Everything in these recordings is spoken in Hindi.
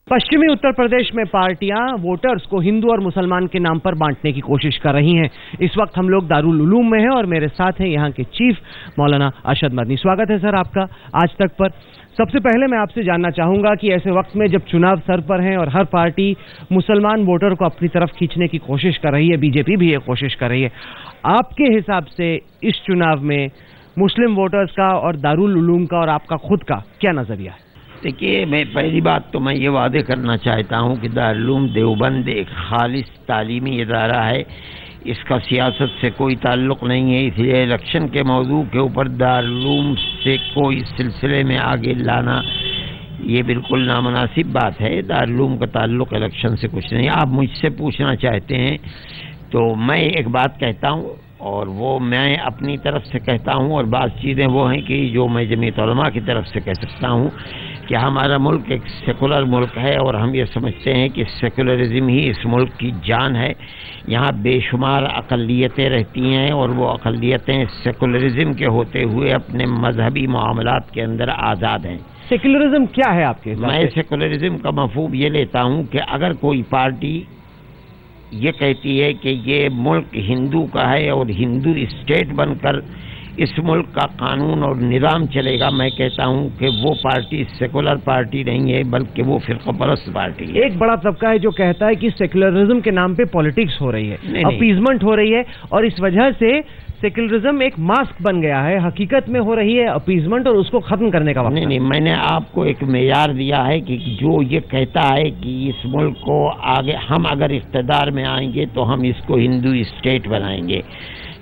पश्चिमी उत्तर प्रदेश में पार्टियां वोटर्स को हिंदू और मुसलमान के नाम पर बांटने की कोशिश कर रही हैं। इस वक्त हम लोग दारुल उलूम में हैं और मेरे साथ हैं यहाँ के चीफ मौलाना अरशद मदनी। स्वागत है सर आपका आज तक पर। सबसे पहले मैं आपसे जानना चाहूंगा कि ऐसे वक्त में जब चुनाव सर पर हैं और हर पार्टी मुसलमान वोटर को अपनी तरफ खींचने की कोशिश कर रही है, बीजेपी भी ये कोशिश कर रही है, आपके हिसाब से इस चुनाव में मुस्लिम वोटर्स का और दारुल उलूम का और आपका खुद का क्या नजरिया है? देखिए, मैं पहली बात तो मैं ये वादे करना चाहता हूँ कि दारुल उलूम देवबंद एक खालिस तालीमी इदारा है, इसका सियासत से कोई ताल्लुक़ नहीं है। इसलिए इलेक्शन के मौजू के ऊपर दारुल उलूम से कोई सिलसिले में आगे लाना ये बिल्कुल नामुनासिब बात है। दारुल उलूम का ताल्लुक़ इलेक्शन से कुछ नहीं। आप मुझसे पूछना चाहते हैं तो मैं एक बात कहता हूँ और वो मैं अपनी तरफ से कहता हूँ, और बात चीज़ें वो हैं कि जो मैं जमीयत उलमा की तरफ से कह सकता हूँ कि हमारा मुल्क एक सेकुलर मुल्क है और हम ये समझते हैं कि सेकुलरिज्म ही इस मुल्क की जान है। यहाँ बेशुमार अक़लियतें रहती हैं और वो अक़लियतें सेकुलरिज्म के होते हुए अपने मजहबी मामलात के अंदर आज़ाद हैं। सेकुलरिज्म क्या है आपके हिसाब से? मैं सेकुलरिज्म का मफहूम ये लेता हूँ कि अगर कोई पार्टी ये कहती है कि ये मुल्क हिंदू का है और हिंदू स्टेट बनकर इस मुल्क का कानून और निज़ाम चलेगा, मैं कहता हूँ कि वो पार्टी सेकुलर पार्टी नहीं है बल्कि वो फिरका परस्त पार्टी है। एक बड़ा तबका है जो कहता है कि सेकुलरिज्म के नाम पे पॉलिटिक्स हो रही है, अपीजमेंट हो रही है और इस वजह से सेकुलरिज्म एक मास्क बन गया है। हकीकत में हो रही है अपीजमेंट और उसको खत्म करने का वक्त। नहीं, मैंने आपको एक मेयार दिया है कि जो ये कहता है कि इस मुल्क को आगे हम अगर इख्तिदार में आएंगे तो हम इसको हिंदू स्टेट बनाएंगे,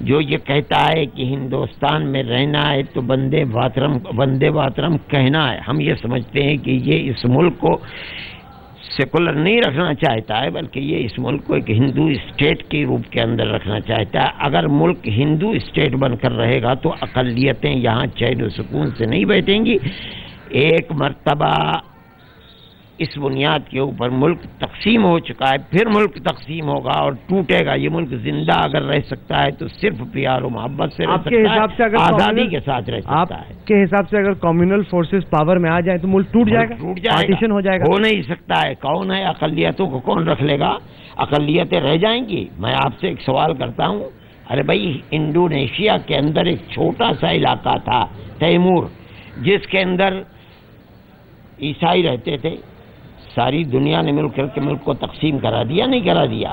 जो ये कहता है कि हिंदुस्तान में रहना है तो वंदे मातरम कहना है, हम ये समझते हैं कि ये इस मुल्क को सेकुलर नहीं रखना चाहता है बल्कि ये इस मुल्क को एक हिंदू स्टेट के रूप के अंदर रखना चाहता है। अगर मुल्क हिंदू स्टेट बनकर रहेगा तो अक़लियतें यहाँ चैन और सुकून से नहीं बैठेंगी। एक मर्तबा इस बुनियाद के ऊपर मुल्क तकसीम हो चुका है, फिर मुल्क तकसीम होगा और टूटेगा। ये मुल्क जिंदा अगर रह सकता है तो सिर्फ प्यार और मोहब्बत से रह सकता है, आज़ादी के साथ रह सकता है। आपके हिसाब से अगर कम्युनल फोर्सेस पावर में आ जाए तो मुल्क टूट जाएगा, पार्टीशन हो जाएगा? हो नहीं सकता है। कौन है अक़लियतों को कौन रख लेगा? अक़लियतें रह जाएंगी। मैं आपसे एक सवाल करता हूँ, अरे भाई, इंडोनेशिया के अंदर एक छोटा सा इलाका था तैमूर, जिसके अंदर ईसाई रहते थे। सारी दुनिया ने मिलकर के मुल्क को तकसीम करा दिया, नहीं करा दिया?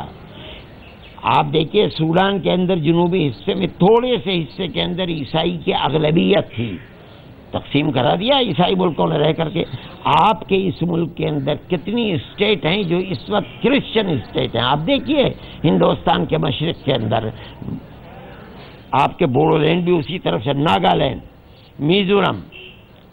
आप देखिए, सूडान के अंदर जुनूबी हिस्से में थोड़े से हिस्से के अंदर ईसाई की अगलबियत थी, तकसीम करा दिया ईसाई मुल्कों ने रह करके। आपके इस मुल्क के अंदर कितनी स्टेट हैं जो इस वक्त क्रिश्चियन स्टेट हैं? आप देखिए, हिंदुस्तान के मशरिक के अंदर आपके बोडोलैंड भी उसी तरफ से, नागालैंड, मिजोरम,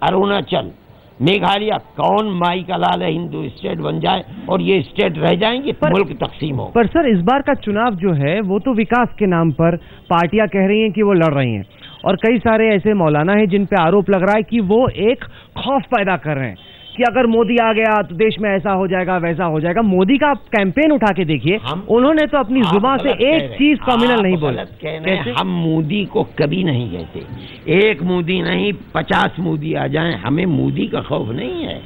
अरुणाचल, मेघालय, कौन माई का लाल है हिंदू स्टेट बन जाए और ये स्टेट रह जाएंगी, मुल्क तकसीम हो। पर सर, इस बार का चुनाव जो है वो तो विकास के नाम पर पार्टियां कह रही हैं कि वो लड़ रही हैं और कई सारे ऐसे मौलाना हैं जिन पे आरोप लग रहा है कि वो एक खौफ पैदा कर रहे हैं कि अगर मोदी आ गया तो देश में ऐसा हो जाएगा, वैसा हो जाएगा। मोदी का कैंपेन उठा के देखिए, उन्होंने तो अपनी जुबान से एक चीज कम्युनल नहीं बोला। हम मोदी को कभी नहीं कहते। एक मोदी नहीं, 50 मोदी आ जाएं, हमें मोदी का खौफ नहीं है।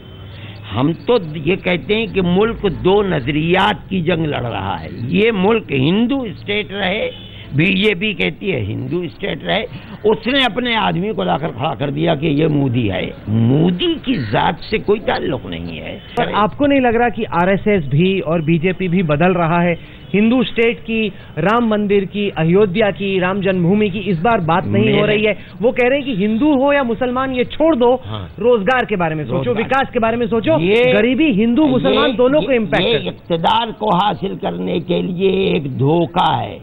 हम तो ये कहते हैं कि मुल्क दो नजरियात की जंग लड़ रहा है। ये मुल्क हिंदू स्टेट रहे, बीजेपी कहती है हिंदू स्टेट रहे, उसने अपने आदमी को लाकर खड़ा कर दिया कि ये मोदी है। मोदी की जात से कोई ताल्लुक नहीं है। पर आपको नहीं लग रहा कि आरएसएस भी और बीजेपी भी बदल रहा है? हिंदू स्टेट की, राम मंदिर की, अयोध्या की, राम जन्मभूमि की इस बार बात नहीं हो रही है। वो कह रहे हैं कि हिंदू हो या मुसलमान ये छोड़ दो, रोजगार के बारे में सोचो, विकास के बारे में सोचो। गरीबी हिंदू मुसलमान दोनों को इम्पैक्ट है। इक़्तिदार को हासिल करने के लिए एक धोखा है।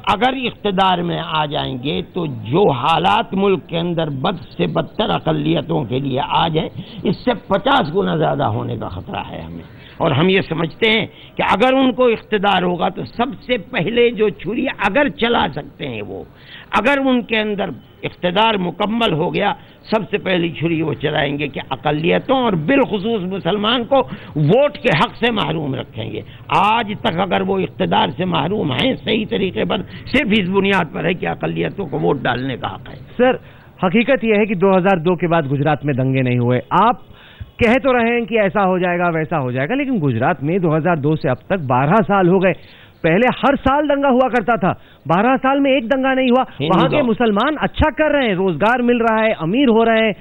अगर इख्तिदार में आ जाएंगे तो जो हालात मुल्क के अंदर बद से बदतर अक़लियतों के लिए आ जाए, इससे 50 गुना ज़्यादा होने का ख़तरा है हमें। और हम ये समझते हैं कि अगर उनको इख्तिदार होगा तो सबसे पहले जो छुरी अगर चला सकते हैं वो, अगर उनके अंदर इख्तिदार मुकम्मल हो गया, सबसे पहली छुरी वो चलाएंगे कि अक़लियतों और बिलखुसूस मुसलमान को वोट के हक़ से महरूम रखेंगे। आज तक अगर वो इख्तिदार से महरूम हैं सही तरीके पर, सिर्फ इस बुनियाद पर है कि अक़लियतों को वोट डालने का हक़ है। सर, हकीकत यह है कि 2002 के बाद गुजरात में दंगे नहीं हुए। आप कह तो रहे हैं कि ऐसा हो जाएगा वैसा हो जाएगा, लेकिन गुजरात में 2002 से अब तक 12 साल हो गए। पहले हर साल दंगा हुआ करता था, 12 साल में एक दंगा नहीं हुआ। वहां के मुसलमान अच्छा कर रहे हैं, रोजगार मिल रहा है, अमीर हो रहे हैं।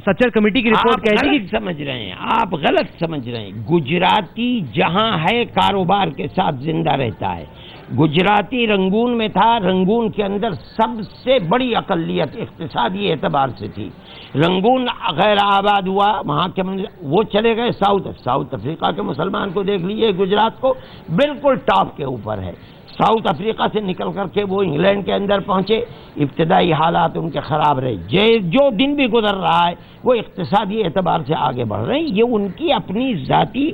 सच्चर कमेटी की रिपोर्ट कहती है कि समझ रहे हैं, आप गलत समझ रहे हैं। गुजराती जहां है कारोबार के साथ जिंदा रहता है। गुजराती रंगून में था, रंगून के अंदर सबसे बड़ी अकलियत इक्तिसादी एतबार से थी। रंगून गैर आबाद हुआ, वहाँ के वो चले गए साउथ अफ्रीका के मुसलमान को देख लीजिए, गुजरात को बिल्कुल टॉप के ऊपर है। साउथ अफ्रीका से निकल करके वो इंग्लैंड के अंदर पहुंचे, इब्तदाई हालात उनके ख़राब रहे। जो दिन भी गुजर रहा है वो इक्तिसादी एतबार से आगे बढ़ रहे हैं। ये उनकी अपनी ज़ाती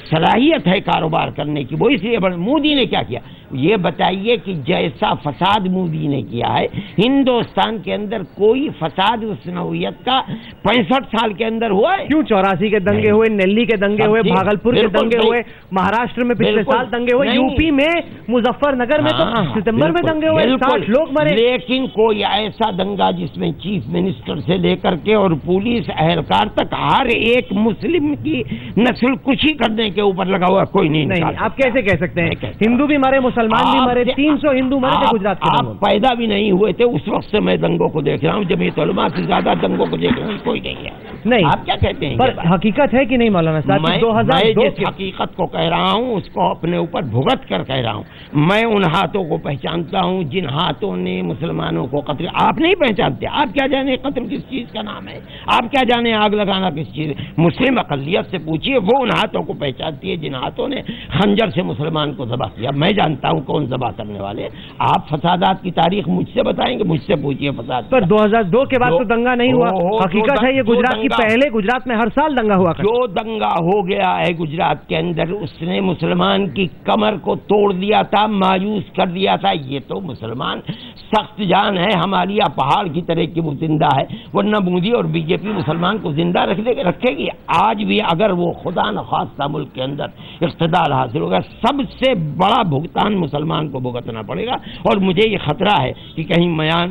सलाहियत है कारोबार करने की, वो इसलिए बढ़। मोदी ने क्या किया ये बताइए कि जैसा फसाद मोदी ने किया है, हिंदुस्तान के अंदर कोई फसाद उस नौइयत का 65 साल के अंदर हुआ है? क्यों 84 के दंगे हुए, दिल्ली के दंगे हुए, भागलपुर के दंगे हुए, महाराष्ट्र में पिछले साल दंगे हुए, यूपी में मुजफ्फरनगर में तो सितंबर में दंगे हुए, 60 लोग मरे। लेकिन कोई ऐसा दंगा जिसमें चीफ मिनिस्टर से लेकर के और पुलिस अहलकार तक हर एक मुस्लिम की नस्ल कुशी करने के ऊपर लगा हुआ कोई नहीं। आप कैसे कह सकते हैं? हिंदू भी मरे, मुसलमान भी मरे, 300 हिंदू मरे थे गुजरात के। आप पैदा भी नहीं हुए थे उस वक्त से मैं दंगों को देख रहा हूँ, जमीयत उलमा से ज्यादा दंगों को देख रहा हूँ, कोई नहीं है। नहीं, आप क्या कहते हैं? पर हकीकत है कि नहीं मौलाना साहब? मैं जिस हकीकत को कह रहा हूँ उसको अपने ऊपर भुगत कर कह रहा हूँ। मैं उन हाथों को पहचानता हूँ जिन हाथों ने मुसलमानों को कत्ल। आप नहीं पहचानते, आप क्या जाने कत्ल किस चीज का नाम है, आप क्या जाने आग लगाना किस चीज। मुस्लिम अकलियत से पूछिए, वो उन हाथों को पहचानती है जिन हाथों ने खंजर से मुसलमान को ज़बह किया। मैं जानता हूँ कौन ज़बह करने वाले। आप फसादात की तारीख मुझसे बताएंगे, मुझसे पूछिए फसाद। पर 2002 के बाद तो दंगा नहीं हुआ। हकीकत है ये गुजरात की, पहले गुजरात में हर साल दंगा हुआ। जो दंगा हो गया है गुजरात के अंदर, उसने मुसलमान की कमर को तोड़ दिया था, मायूस कर दिया था। ये तो मुसलमान सख्त जान है, हिमालय पहाड़ की तरह की वो जिंदा है, वरना मोदी और बीजेपी मुसलमान को जिंदा रखेगी। आज भी अगर वो खुदा न खास्ता मुल्क के अंदर इख्तिदार हासिल होगा, सबसे बड़ा भुगतान मुसलमान को भुगतना पड़ेगा। और मुझे ये खतरा है कि कहीं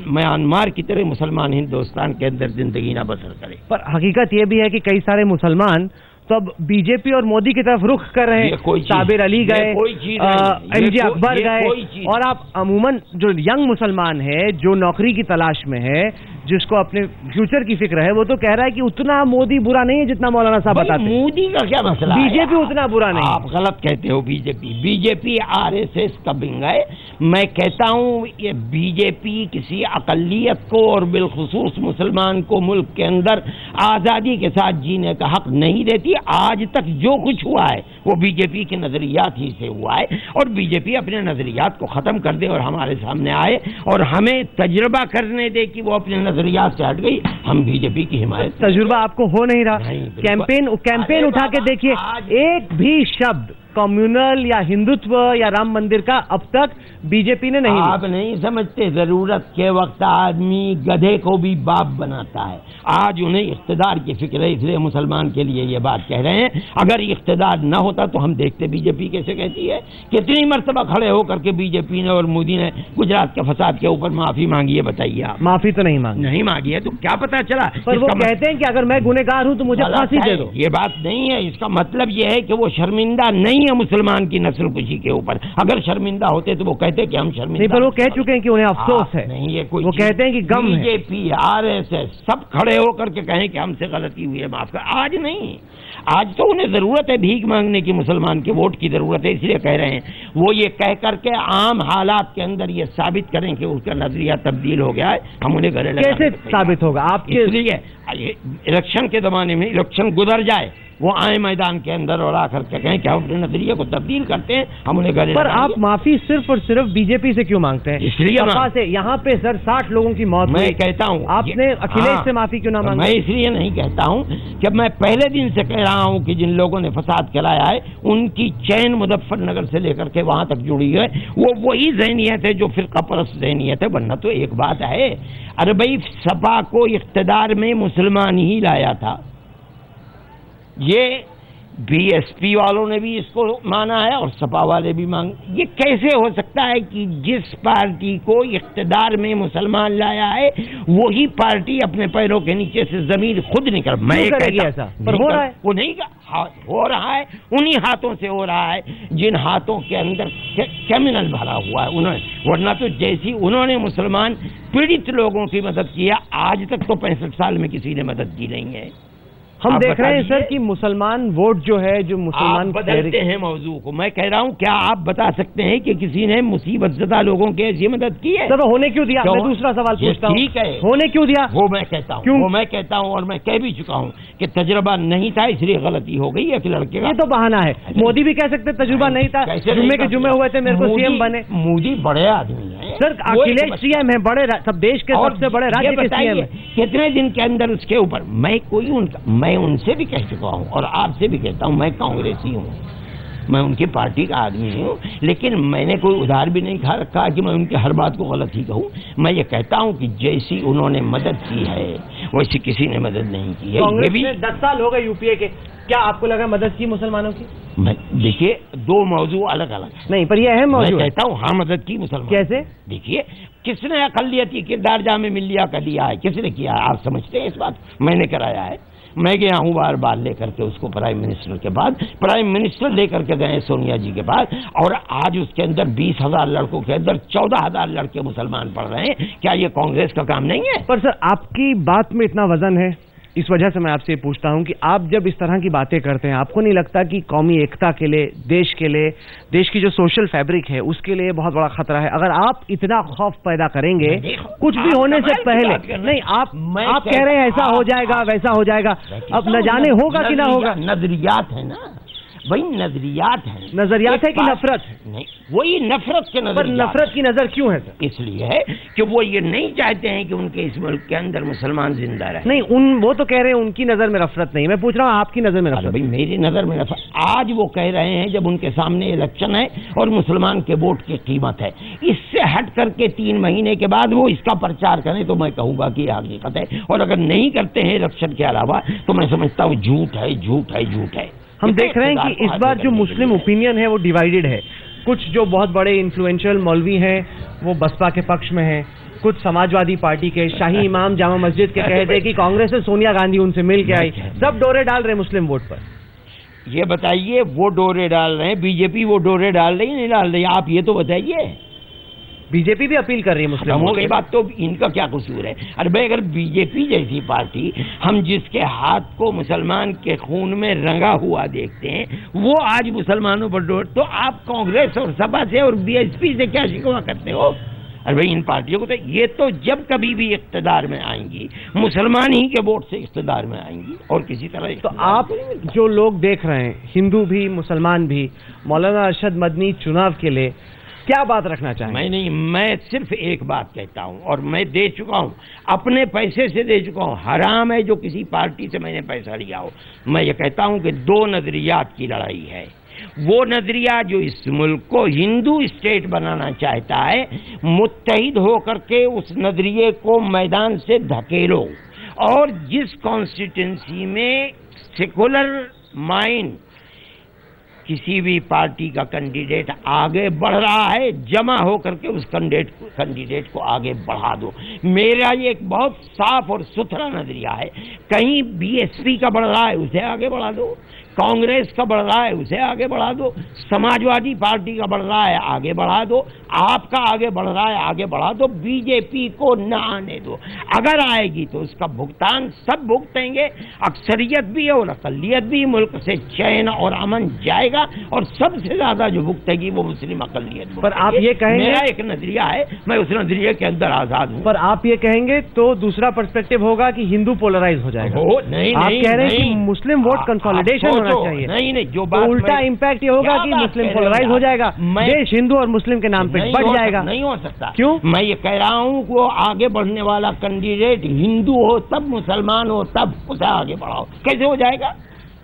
म्यांमार की तरह मुसलमान हिंदुस्तान के अंदर जिंदगी ना बसर करे। पर हकीकत ये भी है कि कई सारे मुसलमान तो अब बीजेपी और मोदी की तरफ रुख कर रहे हैं। साबिर अली गए, एमजे अकबर गए, और आप अमूमन जो यंग मुसलमान है, जो नौकरी की तलाश में है, जिसको अपने फ्यूचर की फिक्र है, वो तो कह रहा है कि उतना मोदी बुरा नहीं है जितना मौलाना साहब बताते हैं। मोदी का क्या मसला है? बीजेपी उतना बुरा नहीं। आप गलत कहते हो। बीजेपी आरएसएस का बिंग है। मैं कहता हूँ ये बीजेपी किसी अकलियत को और बिलखुसूस मुसलमान को मुल्क के अंदर आज़ादी के साथ जीने का हक नहीं देती। आज तक जो कुछ हुआ है वो बीजेपी के नजरियात ही से हुआ है, और बीजेपी अपने नजरियात को खत्म कर दे और हमारे सामने आए और हमें तजुर्बा करने दे कि वो अपने नजरियात से हट गई। हम बीजेपी की हिमायत। तजुर्बा आपको हो नहीं रहा। कैंपेन उठा के देखिए, एक भी शब्द कम्युनल या हिंदुत्व या राम मंदिर का अब तक बीजेपी ने नहीं। आप नहीं समझते, जरूरत के वक्त आदमी गधे को भी बाप बनाता है। आज उन्हें इख्तिदार की फिक्र है, इसलिए मुसलमान के लिए ये बात कह रहे हैं। अगर इख्तिदार न होता तो हम देखते बीजेपी कैसे कहती है। कितनी मरतबा खड़े होकर के बीजेपी ने और मोदी ने गुजरात के फसाद के ऊपर माफी मांगी है, बताइए आप। माफी तो नहीं मांगी है, तो क्या पता चला? पर वो कहते हैं कि अगर मैं गुनहगार हूं तो मुझे फांसी दे दो। ये बात नहीं है। इसका मतलब ये है कि वो शर्मिंदा नहीं है मुसलमान की नस्ल कुशी के ऊपर। अगर शर्मिंदा होते तो वो कहते कि हम शर्मिंदा नहीं, पर वो कह चुके हैं कि उन्हें अफसोस है। नहीं, ये कोई वो कहते हैं कि गम है। बीजेपी आरएसएस सब खड़े होकर के कहें कि हमसे गलती हुई है, माफ कर। आज नहीं, आज तो उन्हें जरूरत है भीख मांगने की, मुसलमान के वोट की जरूरत है, इसलिए कह रहे हैं। वो ये कह करके आम हालात के अंदर ये साबित करें कि उसका नजरिया तब्दील हो गया है, हम उन्हें गले लगाएंगे। कैसे साबित होगा आपके? इसलिए इलेक्शन के जमाने में इलेक्शन गुजर जाए, वो आए मैदान के अंदर और आकर के कहें कि हम अपने नजरिए को तब्दील करते हैं, हम उन्हें गले। पर आप माफी सिर्फ और सिर्फ बीजेपी से क्यों मांगते हैं? इसलिए से यहाँ पे सर 60 लोगों की मौत। मैं कहता हूँ आपने अखिलेश से माफी क्यों ना मांगी? मैं इसलिए नहीं कहता हूँ कि मैं पहले दिन से कह रहा हूँ कि जिन लोगों ने फसाद कराया है उनकी चैन मुजफ्फरनगर से लेकर के वहां तक जुड़ी है। वो वही ज़हनियत है जो फिरका परस्त ज़हनियत है। वरना तो एक बात है, अरे भाई सपा को इख्तिदार में मुसलमान ही लाया था। बीएसपी वालों ने भी इसको माना है और सपा वाले भी मांग। ये कैसे हो सकता है कि जिस पार्टी को इख्तिदार में मुसलमान लाया है वही पार्टी अपने पैरों के नीचे से जमीन खुद निकल, मैं ऐसा पर हो रहा है, वो नहीं हो रहा है, उन्हीं हाथों से हो रहा है जिन हाथों के अंदर क्रिमिनल भरा हुआ है उन्होंने, वरना तो जैसी उन्होंने मुसलमान पीड़ित लोगों की मदद की है, आज तक तो 65 साल में किसी ने मदद की नहीं है। हम देख रहे हैं सर कि मुसलमान वोट जो है, जो मुसलमान बदलते हैं मौजू को। मैं कह रहा हूं, क्या आप बता सकते हैं कि किसी ने मुसीबत ज़दा लोगों की ऐसी मदद की है? सर होने क्यों दिया? मैं दूसरा सवाल पूछता हूं, ठीक है, होने क्यों दिया? वो मैं कहता हूं, वो मैं कहता हूं और मैं कह भी चुका हूं कि तजर्बा नहीं था इसलिए गलती हो गई एक लड़के का। ये तो बहाना है। मोदी भी कह सकते तजुर्बा नहीं था, जुम्मे के जुम्मे हुए थे, मेरे को सीएम बने। मोदी बड़े आदमी है सर, अखिलेश सीएम है, बड़े सब देश के सबसे बड़े राज्य के सीएम है। कितने दिन के अंदर उसके ऊपर मैं उनसे भी कह चुका हूं और आपसे भी कहता हूं, मैं कांग्रेसी हूं, मैं उनकी पार्टी का आदमी हूं, लेकिन मैंने कोई उधार भी नहीं खा रखा कि मैं उनकी हर बात को गलत ही कहूं। मैं ये कहता हूं कि जैसी उन्होंने मदद की है वैसी किसी ने मदद नहीं की है। कांग्रेस ने 10 साल हो गए यूपीए के, क्या आपको लगा मदद की मुसलमानों की? देखिए, दो मौजू अलग अलग है। नहीं, पर ये अहम मौजू है। मैं कहता हूं हाँ, मदद की मुसलमान। कैसे? देखिए, किसने अक़लियती किरदार जामे मिलिया का दिया है, किसने किया है? आप समझते हैं इस बात? मैंने कराया है। मैं गया हूं बार बार लेकर के उसको प्राइम मिनिस्टर के बाद, प्राइम मिनिस्टर लेकर के गए सोनिया जी के पास, और आज उसके अंदर 20,000 लड़कों के अंदर 14,000 लड़के मुसलमान पढ़ रहे हैं। क्या ये कांग्रेस का काम नहीं है? पर सर, आपकी बात में इतना वजन है, इस वजह से मैं आपसे पूछता हूं कि आप जब इस तरह की बातें करते हैं, आपको नहीं लगता कि कौमी एकता के लिए, देश की जो सोशल फैब्रिक है उसके लिए बहुत बड़ा खतरा है? अगर आप इतना खौफ पैदा करेंगे कुछ भी होने से पहले, नहीं आप कह रहे हैं ऐसा हो जाएगा वैसा हो जाएगा, अब न जाने होगा कि ना होगा। नजरियात है ना भाई, नजरियात है। नजरियात है कि नफरत? नहीं, वही नफरत के नजर। पर नफरत की नजर क्यों है सर? इसलिए है कि वो ये नहीं चाहते हैं कि उनके इस मुल्क के अंदर मुसलमान जिंदा रहे। नहीं, वो तो कह रहे हैं उनकी नजर में नफरत नहीं, मैं पूछ रहा हूँ आपकी नजर में नफरत। भाई मेरी नजर में नफरत आज वो कह रहे हैं जब उनके सामने इलेक्शन है और मुसलमान के वोट की कीमत है। इससे हट करके 3 महीने के बाद वो इसका प्रचार करें तो मैं कहूंगा कि हकीकत है, और अगर नहीं करते हैं इलेक्शन के अलावा तो मैं समझता हूँ झूठ है, झूठ है, झूठ है। हम देख रहे हैं कि इस बार जो मुस्लिम ओपिनियन है वो डिवाइडेड है। कुछ जो बहुत बड़े इन्फ्लुएंशियल मौलवी हैं वो बसपा के पक्ष में हैं, कुछ समाजवादी पार्टी के शाही इमाम जामा मस्जिद के कहते हैं कि कांग्रेस से सोनिया गांधी उनसे मिल के आई, सब डोरे डाल रहे हैं मुस्लिम वोट पर। ये बताइए, वो डोरे डाल रहे हैं, बीजेपी वो डोरे डाल रही नहीं डाल रही? आप ये तो बताइए। बीजेपी भी अपील कर रही है मुस्लिमों की बात, तो इनका क्या कसूर है? अरे भाई, अगर बीजेपी जैसी पार्टी, हम जिसके हाथ को मुसलमान के खून में रंगा हुआ देखते हैं, वो आज मुसलमानों पर डोर, तो आप कांग्रेस और सपा से और बीएसपी से क्या शिकवा करते हो? अरे भाई, इन पार्टियों को तो ये तो जब कभी भी इख्तिदार में आएंगी मुसलमान ही के वोट से इख्तिदार में आएंगी, और किसी तरह। तो आप जो लोग देख रहे हैं, हिंदू भी मुसलमान भी, मौलाना अरशद मदनी चुनाव के लिए क्या बात रखना चाहेंगे? मैं सिर्फ एक बात कहता हूं, और मैं दे चुका हूं, अपने पैसे से दे चुका हूं। हराम है जो किसी पार्टी से मैंने पैसा लिया हो। मैं ये कहता हूं कि 2 नजरियात की लड़ाई है। वो नजरिया जो इस मुल्क को हिंदू स्टेट बनाना चाहता है, मुत्तहिद होकर के उस नजरिए को मैदान से धकेलो, और जिस कॉन्स्टिट्यूंसी में सेकुलर माइंड किसी भी पार्टी का कैंडिडेट आगे बढ़ रहा है, जमा होकर के उस कैंडिडेट को आगे बढ़ा दो। मेरा ये एक बहुत साफ और सुथरा नजरिया है। कहीं बीएसपी का बढ़ रहा है, उसे आगे बढ़ा दो। कांग्रेस का बढ़ रहा है, उसे आगे बढ़ा दो। समाजवादी पार्टी का बढ़ रहा है, आगे बढ़ा दो। आपका आगे बढ़ रहा है, आगे बढ़ा दो। बीजेपी को न आने दो। अगर आएगी तो उसका भुगतान सब भुगतेंगे, अक्सरियत भी और अकलियत भी। मुल्क से चैन और अमन जाएगा, और सबसे ज्यादा जो भुगतेगी वो मुस्लिम अकलियत। पर आप ये कहेंगे, मेरा एक नजरिया है, मैं उस नजरिए के अंदर आजाद हूँ। पर आप ये कहेंगे तो दूसरा पर्सपेक्टिव होगा कि हिंदू पोलराइज हो जाएगा। नहीं, आप कह रहे हैं कि मुस्लिम वोट कंसोलिडेशन होना चाहिए। नहीं, जो बात, उल्टा इम्पैक्ट ये होगा कि मुस्लिम पोलराइज हो जाएगा, देश हिंदू और मुस्लिम के नाम पे बढ़ जाएगा। नहीं हो सकता। क्यों? मैं ये कह रहा हूँ कि वो आगे बढ़ने वाला कैंडिडेट हिंदू हो तब, मुसलमान हो तब, उसे आगे बढ़ाओ। कैसे हो जाएगा?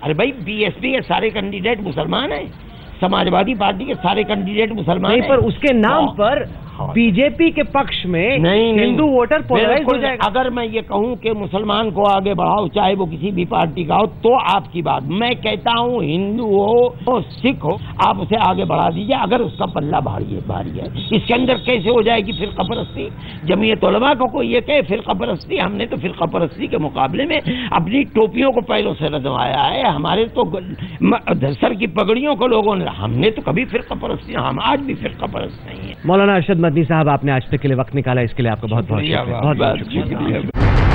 अरे भाई, बीएसपी के सारे कैंडिडेट मुसलमान हैं, समाजवादी पार्टी के सारे कैंडिडेट मुसलमान हैं। पर उसके नाम पर बीजेपी के पक्ष में नहीं, हिंदू वोटर पोलराइज हो जाएगा। अगर मैं ये कहूं कि मुसलमान को आगे बढ़ाओ, चाहे वो किसी भी पार्टी का हो, तो आपकी बात। मैं कहता हूं हिंदू हो सिख हो, आप उसे आगे बढ़ा दीजिए अगर उसका पल्ला भारी है। इसके अंदर कैसे हो जाएगी फिरका परस्ती? जमीयत उलमा को कोई ये कहे फिरका परस्ती, हमने तो फिरका परस्ती के मुकाबले में अपनी टोपियों को पैरों से रजवाया है। हमारे तो सर की पगड़ियों को लोगों ने, हमने तो कभी फिरका परस्ती, हम आज भी फिरका परस्त नहीं है। मौलाना अरशद मदनी साहब, आपने आज तक के लिए वक्त निकाला, इसके लिए आपको बहुत बहुत शुक्रिया।